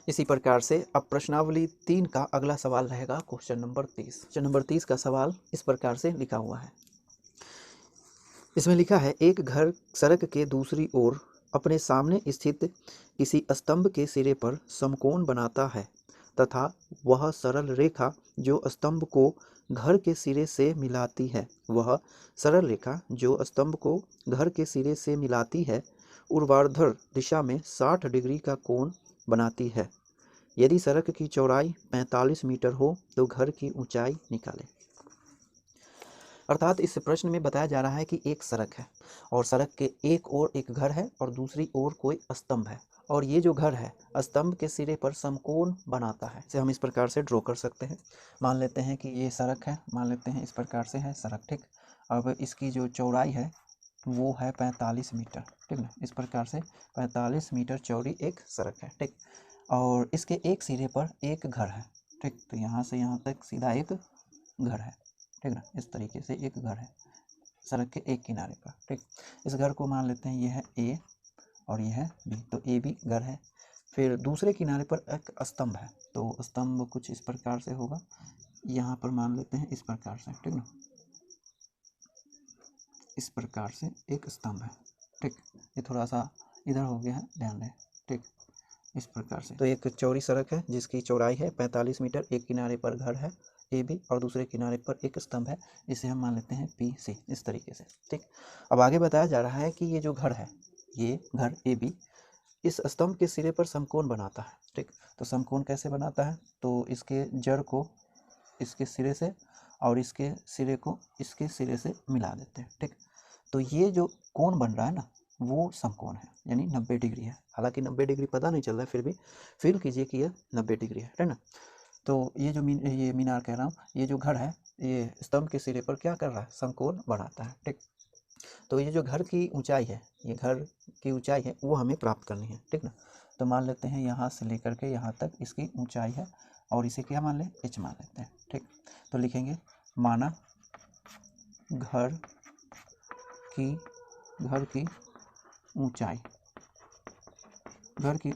इसी प्रकार से अब प्रश्नावली 3 का अगला सवाल रहेगा क्वेश्चन नंबर 30। क्वेश्चन नंबर 30 का सवाल इस प्रकार से लिखा हुआ है। इसमें लिखा है, एक घर सड़क के दूसरी ओर अपने सामने स्थित किसी स्तंभ के सिरे पर समकोण बनाता है तथा वह सरल रेखा जो स्तंभ को घर के सिरे से मिलाती है ऊर्ध्वाधर दिशा में 60 डिग्री का कोण बनाती है। यदि सड़क की चौड़ाई 45 मीटर हो तो घर की ऊंचाई निकालें। अर्थात इस प्रश्न में बताया जा रहा है कि एक सड़क है और सड़क के एक ओर एक घर है और दूसरी ओर कोई स्तंभ है, और ये जो घर है स्तंभ के सिरे पर समकोण बनाता है। इसे हम इस प्रकार से ड्रॉ कर सकते हैं। मान लेते हैं कि ये सड़क है, मान लेते हैं इस प्रकार से है सड़क, ठीक। अब इसकी जो चौड़ाई है वो है 45 मीटर, ठीक ना। इस प्रकार से 45 मीटर चौड़ी एक सड़क है, ठीक। और इसके एक सिरे पर एक घर है, ठीक। तो यहाँ से यहाँ तक सीधा एक घर है, ठीक ना। इस तरीके से एक घर है सड़क के एक किनारे पर, ठीक। इस घर को मान लेते हैं ये है ए और ये है बी, तो ए बी घर है। फिर दूसरे किनारे पर एक स्तंभ है, तो स्तंभ कुछ इस प्रकार से होगा, यहाँ पर मान लेते हैं इस प्रकार से, ठीक ना। इस प्रकार से एक स्तंभ है, ठीक। ये थोड़ा सा इधर हो गया है, ध्यान दें, ठीक। इस प्रकार से तो एक चौड़ी सड़क है जिसकी चौड़ाई है 45 मीटर, एक किनारे पर घर है ए बी और दूसरे किनारे पर एक स्तंभ है, इसे हम मान लेते हैं पी सी, इस तरीके से, ठीक। अब आगे बताया जा रहा है कि ये जो घर है, ये घर ए बी इस स्तंभ के सिरे पर समकोण बनाता है, ठीक। तो समकोण कैसे बनाता है, तो इसके जड़ को इसके सिरे से और इसके सिरे को इसके सिरे से मिला देते हैं, ठीक। तो ये जो कोण बन रहा है ना वो समकोण है, यानी 90 डिग्री है। हालांकि 90 डिग्री पता नहीं चल रहा है, फिर भी फील कीजिए कि यह 90 डिग्री है ना। तो ये जो ये मीनार कह रहा हूँ, ये जो घर है ये स्तंभ के सिरे पर क्या कर रहा है, समकोण बनाता है, ठीक। तो ये जो घर की ऊंचाई है, ये घर की ऊंचाई है वो हमें प्राप्त करनी है, ठीक ना। तो मान लेते हैं यहाँ से लेकर के यहाँ तक इसकी ऊंचाई है और इसे क्या मान लें, एच मान लेते हैं, ठीक। तो लिखेंगे माना घर की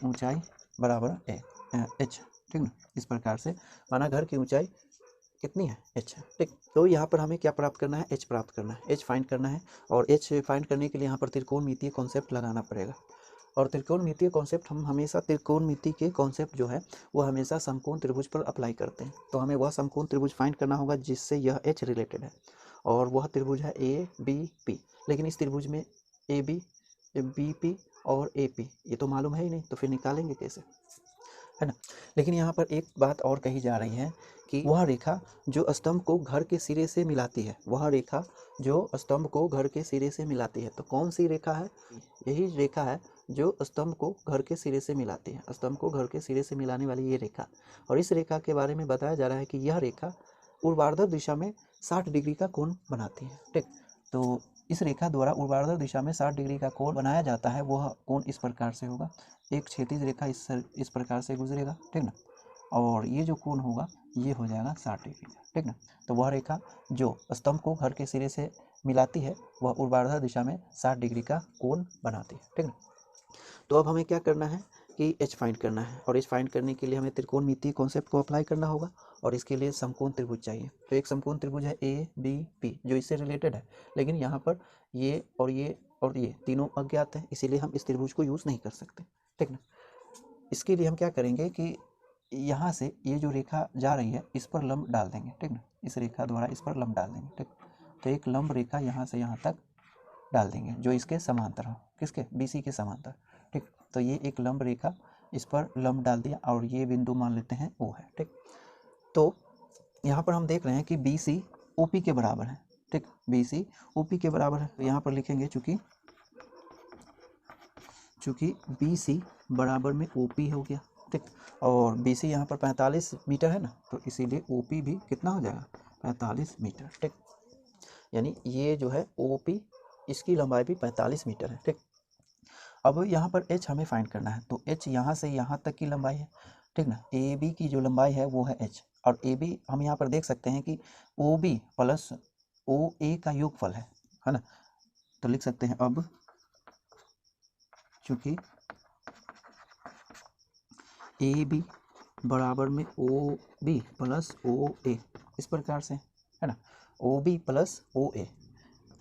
ऊंचाई बराबर एच, ठीक ना। इस प्रकार से माना घर की ऊंचाई कितनी है, एच है, ठीक। तो यहाँ पर हमें क्या प्राप्त करना है, एच प्राप्त करना है, एच फाइंड करना है। और एच फाइंड करने के लिए यहाँ पर त्रिकोणमितीय कॉन्सेप्ट लगाना पड़ेगा। और त्रिकोणमितीय कॉन्सेप्ट हम हमेशा त्रिकोणमिति के कॉन्सेप्ट जो है वो हमेशा समकोण त्रिभुज पर अप्लाई करते हैं। तो हमें वह समकोण त्रिभुज फाइंड करना होगा जिससे यह एच रिलेटेड है, और वह त्रिभुज है ए बी पी। लेकिन इस त्रिभुज में ए बी बी पी और ए पी ये तो मालूम है ही नहीं, तो फिर निकालेंगे कैसे, है ना। लेकिन यहाँ पर एक बात और कही जा रही है कि वह रेखा जो स्तंभ को घर के सिरे से मिलाती है, वह रेखा जो स्तंभ को घर के सिरे से मिलाती है, तो कौन सी रेखा है, यही रेखा है जो स्तंभ को घर के सिरे से मिलाती है, स्तंभ को घर के सिरे से मिलाने वाली ये रेखा। और इस रेखा के बारे में बताया जा रहा है कि यह रेखा ऊर्ध्वाधर दिशा में 60 डिग्री का कोण बनाती है, ठीक। तो इस रेखा द्वारा ऊर्ध्वाधर दिशा में 60 डिग्री का कोण बनाया जाता है। वह कोण इस प्रकार से होगा, एक क्षैतिज रेखा इस प्रकार से गुजरेगा, ठीक ना। और ये जो कोण होगा ये हो जाएगा 60 डिग्री का, ठीक ना। तो वह रेखा जो स्तंभ को घर के सिरे से मिलाती है वह ऊर्ध्वाधर दिशा में 60 डिग्री का कोण बनाती है, ठीक ना। तो अब हमें क्या करना है कि एच फाइंड करना है, और एच फाइंड करने के लिए हमें त्रिकोणमितीय कॉन्सेप्ट को अप्लाई करना होगा, और इसके लिए समकोण त्रिभुज चाहिए। तो एक समकोण त्रिभुज है ए बी पी जो इससे रिलेटेड है, लेकिन यहाँ पर ये और ये तीनों अज्ञात हैं, इसीलिए हम इस त्रिभुज को यूज़ नहीं कर सकते, ठीक ना। इसके लिए हम क्या करेंगे कि यहाँ से ये जो रेखा जा रही है इस पर लंब डाल देंगे, ठीक ना। इस रेखा द्वारा इस पर लंब डाल देंगे, ठीक। तो एक लंब रेखा यहाँ से यहाँ तक डाल देंगे जो इसके समांतर हो, किसके, BC के समांतर, ठीक। तो ये एक लंब रेखा इस पर लंब डाल दिया और ये बिंदु मान लेते हैं O है, ठीक। तो यहाँ पर हम देख रहे हैं कि BC OP के बराबर है, ठीक। BC OP के बराबर है, तो यहाँ पर लिखेंगे चूँकि BC बराबर में OP हो गया, ठीक। और BC यहाँ पर 45 मीटर है ना, तो इसीलिए OP भी कितना हो जाएगा, 45 मीटर, ठीक। यानी ये जो है OP इसकी लंबाई भी 45 मीटर है, ठीक। अब यहाँ पर H हमें फाइंड करना है, तो H यहाँ से यहाँ तक की लंबाई है, ठीक ना। AB की जो लंबाई है वो है H, और AB हम यहाँ पर देख सकते हैं कि OB प्लस OA का योगफल है ना। तो लिख सकते हैं अब चूँकि ए बी बराबर में ओ बी प्लस ओ ए, इस प्रकार से है ना, ओ बी प्लस ओ ए।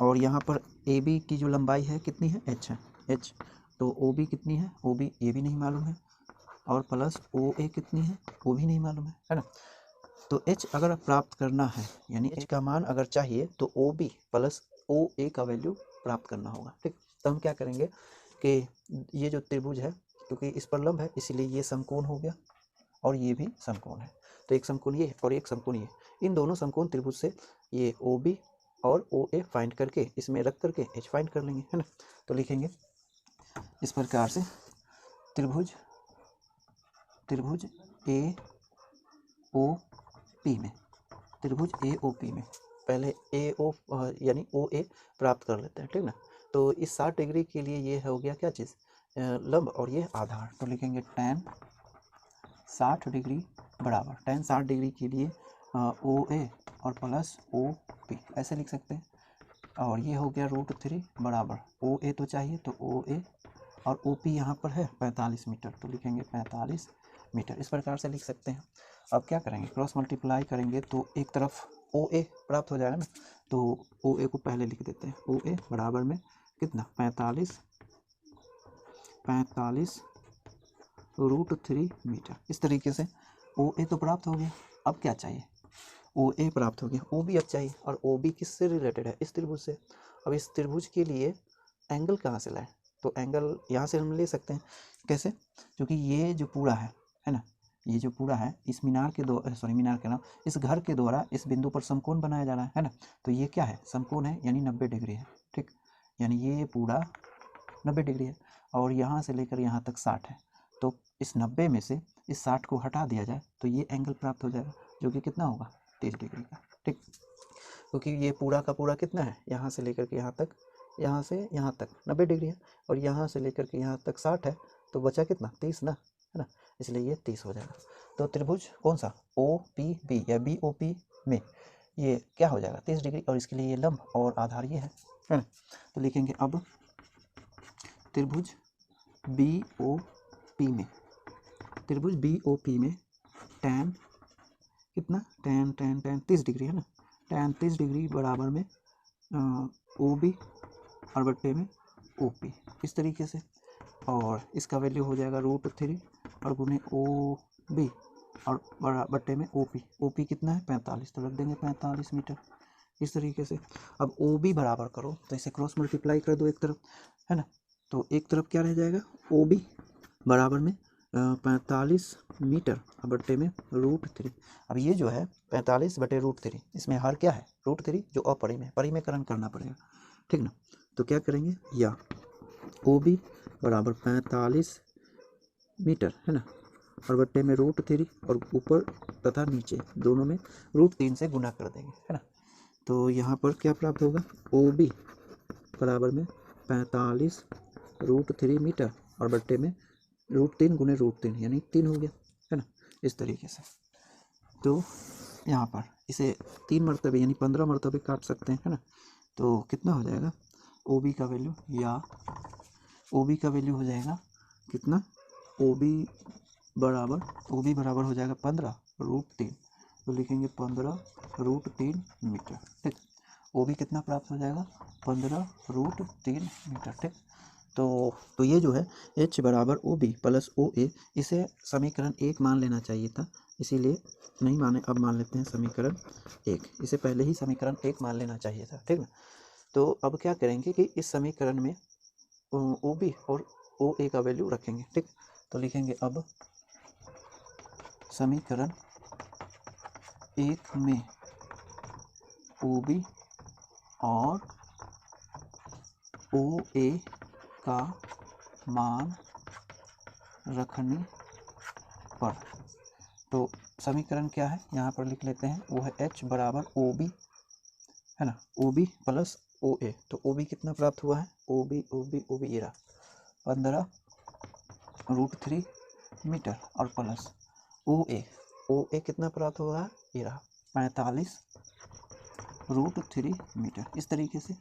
और यहाँ पर ए बी की जो लंबाई है कितनी है, एच है, एच। तो ओ बी कितनी है, ओ बी ये भी नहीं मालूम है, और प्लस ओ ए कितनी है, वो भी नहीं मालूम है ना। तो एच अगर प्राप्त करना है, यानी एच का मान अगर चाहिए, तो ओ बी प्लस ओ ए का वैल्यू प्राप्त करना होगा। ठीक, तो हम क्या करेंगे कि ये जो त्रिभुज है, क्योंकि इस पर लंब है इसीलिए ये समकोण हो गया, और ये भी समकोण है। तो एक समकोण ये और एक समकोण ये, इन दोनों समकोण त्रिभुज से ये ओ बी और ओ ए फाइंड करके इसमें रख करके एच फाइंड कर लेंगे, है ना। तो लिखेंगे इस प्रकार से, त्रिभुज त्रिभुज ए ओ पी में, त्रिभुज ए ओ पी में पहले ए ओ यानी ओ ए प्राप्त कर लेते हैं, ठीक ना। तो इस 60 डिग्री के लिए ये हो गया क्या चीज़, लंब, और ये आधार। तो लिखेंगे tan 60 डिग्री बराबर, tan 60 डिग्री के लिए ओ ए और प्लस ओ पी, ऐसे लिख सकते हैं। और ये हो गया √3 बराबर, ओ ए तो चाहिए तो ओ ए, और ओ पी यहाँ पर है 45 मीटर, तो लिखेंगे 45 मीटर, इस प्रकार से लिख सकते हैं। अब क्या करेंगे, क्रॉस मल्टीप्लाई करेंगे तो एक तरफ ओ ए प्राप्त हो जाएगा ना, तो ओ ए को पहले लिख देते हैं, ओ ए बराबर में कितना, 45 √3 मीटर। इस तरीके से ओ ए तो प्राप्त हो गया। अब क्या चाहिए, ओ ए प्राप्त हो गया, ओ बी अब चाहिए, और ओ बी किससे रिलेटेड है, इस त्रिभुज से। अब इस त्रिभुज के लिए एंगल कहाँ से लाएं, तो एंगल यहाँ से हम ले सकते हैं। कैसे, क्योंकि ये जो पूरा है ना, ये जो पूरा है इस मीनार के द्वारा, सॉरी मीनार के नाम, इस घर के द्वारा इस बिंदु पर समकोण बनाया जा रहा है ना। तो ये क्या है, समकोण है, यानी 90 डिग्री है। ठीक, यानी ये पूरा 90 डिग्री है, और यहाँ से लेकर यहाँ तक 60 है। तो इस 90 में से इस 60 को हटा दिया जाए तो ये एंगल प्राप्त हो जाएगा, जो कि कितना होगा, 30 डिग्री का। ठीक, क्योंकि ये पूरा का पूरा कितना है, यहाँ से लेकर के यहाँ तक, यहाँ से यहाँ तक 90 डिग्री है, और यहाँ से लेकर के यहाँ तक 60 है, तो बचा कितना, 30 ना, है ना, इसलिए ये 30 हो जाएगा। तो त्रिभुज कौन सा, ओ पी बी या बी ओ पी में ये क्या हो जाएगा, 30 डिग्री, और इसके लिए ये लंब और आधार ये है ना। तो लिखेंगे अब त्रिभुज बी ओ पी में, त्रिभुज बी ओ पी में tan कितना, tan 30 डिग्री है ना, tan 30 डिग्री बराबर में ओ बी और बट्टे में ओ पी, इस तरीके से। और इसका वैल्यू हो जाएगा √3 और गुने ओ बी और बट्टे में ओ पी कितना है, 45, तो रख देंगे 45 मीटर, इस तरीके से। अब ओ बी बराबर करो तो इसे क्रॉस मल्टीप्लाई कर दो एक तरफ, है ना। तो एक तरफ क्या रह जाएगा, ओ बी बराबर में 45 मीटर बट्टे में √3। अब ये जो है 45 बटे √3, इसमें हर क्या है, √3 जो अपरिमेय है, परिमेयकरण करना पड़ेगा, ठीक ना। तो क्या करेंगे, या ओ बी बराबर 45 मीटर, है ना, और बट्टे में √3, और ऊपर तथा नीचे दोनों में √3 से गुना कर देंगे, है ना। तो यहाँ पर क्या प्राप्त होगा, ओ बी बराबर में 45 √3 मीटर और बट्टे में √3 गुने √3 यानी 3 हो गया, है ना, इस तरीके से। तो यहाँ पर इसे 3 मरतबे यानी 15 मरतबे काट सकते हैं, है ना। तो कितना हो जाएगा, ओ बी का वैल्यू, या ओ बी का वैल्यू हो जाएगा कितना, ओ बी बराबर हो जाएगा 15 √3, तो लिखेंगे 15 √3 मीटर। ठीक, ओ बी कितना प्राप्त हो जाएगा, 15 √3 मीटर। ठीक, तो ये जो है h बराबर ओ बी प्लस ओ ए, इसे समीकरण 1 मान लेना चाहिए था, इसीलिए नहीं माने, अब मान लेते हैं समीकरण 1, इसे पहले ही समीकरण 1 मान लेना चाहिए था, ठीक ना। तो अब क्या करेंगे कि इस समीकरण में ओ बी और ओ ए का वैल्यू रखेंगे। ठीक, तो लिखेंगे अब समीकरण 1 में ओ बी और ओ ए का मान रखने पर, तो समीकरण क्या है यहाँ पर लिख लेते हैं, वो है h बराबर ओ बी, है ना, ओ बी प्लस ओ ए। तो ओ बी कितना प्राप्त हुआ है, ओ बी ये रहा 15 √3 मीटर, और प्लस ओ ए कितना प्राप्त हुआ है, ये रहा 45 √3 मीटर, इस तरीके से।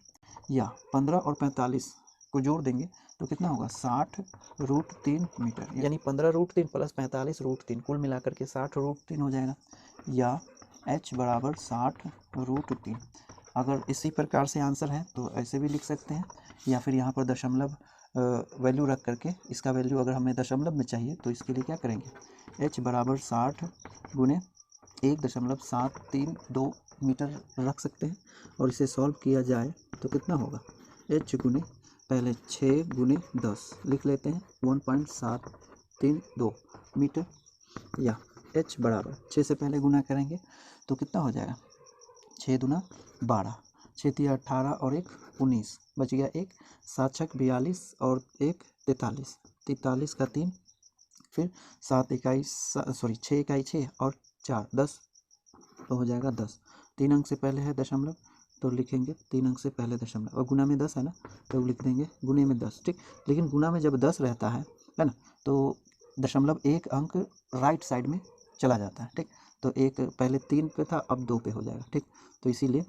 या 15 और 45 को जोड़ देंगे तो कितना होगा 60√3 मीटर, यानी 15√3 प्लस 45√3 कुल मिलाकर के 60√3 हो जाएगा, या h बराबर 60√3। अगर इसी प्रकार से आंसर है तो ऐसे भी लिख सकते हैं, या फिर यहाँ पर दशमलव वैल्यू रख करके, इसका वैल्यू अगर हमें दशमलव में चाहिए तो इसके लिए क्या करेंगे, h बराबर 60 गुने 1.732 मीटर रख सकते हैं, और इसे सॉल्व किया जाए तो कितना होगा, h गुने पहले 6 गुने 10 लिख लेते हैं 1.732 मीटर, या h बराबर 6 से पहले गुना करेंगे तो कितना हो जाएगा, 6 दूना 12, 6 तिया 18 और 1 19, बच गया 1, 7 छक 42 और 1 43, 43 का 3, फिर 7 इकाई 6 इकाई 6 और 4 10, तो हो जाएगा 10। 3 अंक से पहले है दशमलव तो लिखेंगे 3 अंक से पहले दशमलव, और गुना में 10 है ना तो लिख देंगे गुने में 10, ठीक। लेकिन गुना में जब 10 रहता है ना, तो दशमलव 1 अंक राइट साइड में चला जाता है, ठीक। तो एक पहले 3 पे था, अब 2 पे हो जाएगा, ठीक। तो इसीलिए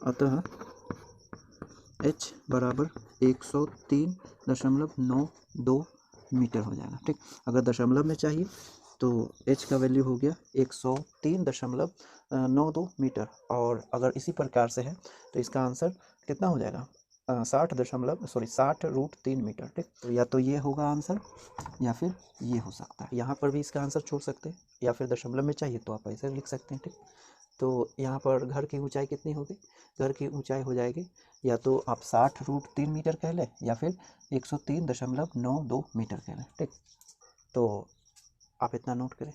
अतः h बराबर 103.92 मीटर हो जाएगा, ठीक। अगर दशमलव में चाहिए तो h का वैल्यू हो गया 103.92 मीटर, और अगर इसी प्रकार से है तो इसका आंसर कितना हो जाएगा, 60√3 मीटर, ठीक। तो या तो ये होगा आंसर या फिर ये हो सकता है, यहाँ पर भी इसका आंसर छोड़ सकते हैं, या फिर दशमलव में चाहिए तो आप ऐसे लिख सकते हैं, ठीक। तो यहाँ पर घर की ऊंचाई कितनी होगी, घर की ऊंचाई हो जाएगी, या तो आप 60√3 मीटर कह लें या फिर 103.92 मीटर कह लें, ठीक। तो आप इतना नोट करें।